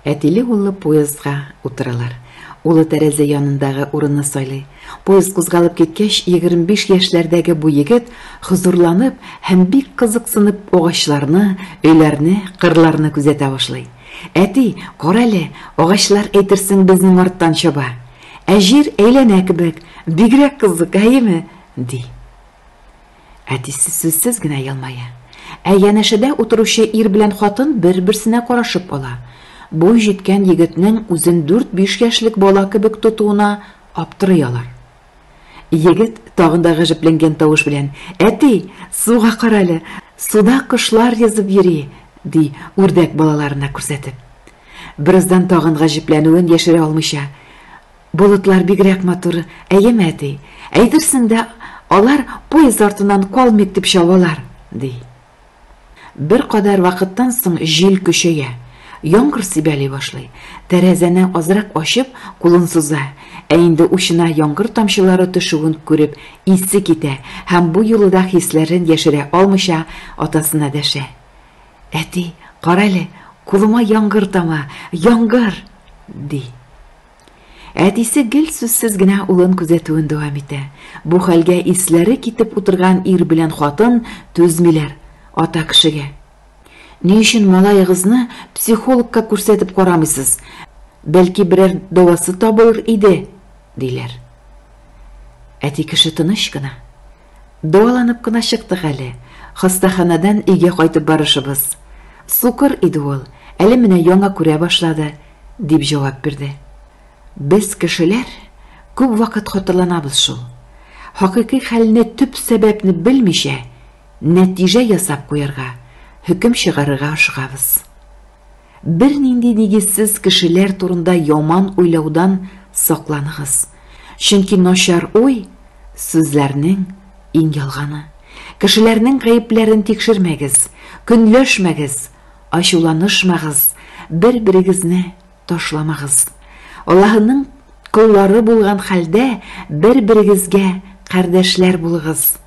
Әтиле уллы поездга утыралар. Улы тәрәзә янындагы урынны сайлый. Поезд кузгалып кеткәч, 25 яшьләрдәге бу егет хозурланып һәм бик кызыксынып агачларны, өйләрне, кырларны күзәтә башлый. Әти, карале, агачлар әйтерсең безнең арттан чаба. Ә җир әйләнә кебек, бигрәк кызык, әйеме? Ди. Әтисе сүзсез генә елмая. Ә янәшәдә утыручы ир белән хатын бер-берсенә карашып ала. Буй җиткән егетнең үзен 4-5 яшьлек бала кебек тотуына аптырыялар. Егет тагын да гаҗәпләнгән тавыш белән: "Әти, суга карале, суда кошлар язып йөри", ди үрдәк балаларына күрсәтеп. Бераздан тагын гаҗәпләнүен яшерә алмыйча: "Болытлар бигрәк матур, әйеме, әти? Әйтерсең дә алар поезд артыннан калмык дип чабалар", ди. Бер кадәр вакыттан соң җил көчәя. Яңгыр сибәли башлый. Тәрәзәне азрак ачып, кулын суза. Ә инде учына яңгыр тамчылары төшүен күреп, исе китә һәм бу юлда хисләрен яшерә алмыйча атасына дәшә: "Әти, карале, кулыма яңгыр тама, яңгыр", ди. Әтисе гел сүзсез генә улын күзәтүен дәвам итә. Бу хәлгә исләре китеп утырган ир белән хатын түзмиләр. Ата кешегә: "Ни өчен малайыгызны психологка күрсәтеп карамыйсыз? Бәлки берәр дawасы табылыр иде", диләр. Әти кеше тыныч кына: "Дawаланып кына чыктык әле. Хастаханадан өйгә кайтып барышыбыз. Сукыр иде ул, әле менә яңа күрә башлады", дип җавап бирде. Без кешеләр күп вакыт хатırlanабыз шул. Хакыйкый хәлне, төп сәбәпне белмичә, нәтиҗә ясап куярга, хөкем чыгарырга ашыгабыз. Бер нинди нигезсез кешеләр турында яман уйлаудан сакланыгыз. Чөнки начар уй сүзләрнең иң ялганы. Кешеләрнең гаепләрен тикшермәгез, көнләшмәгез, ачуланышмагыз, бер-берегезне ташламагыз. Аллаһның куллары булган хәлдә бер-берегезгә кардәшләр булыгыз.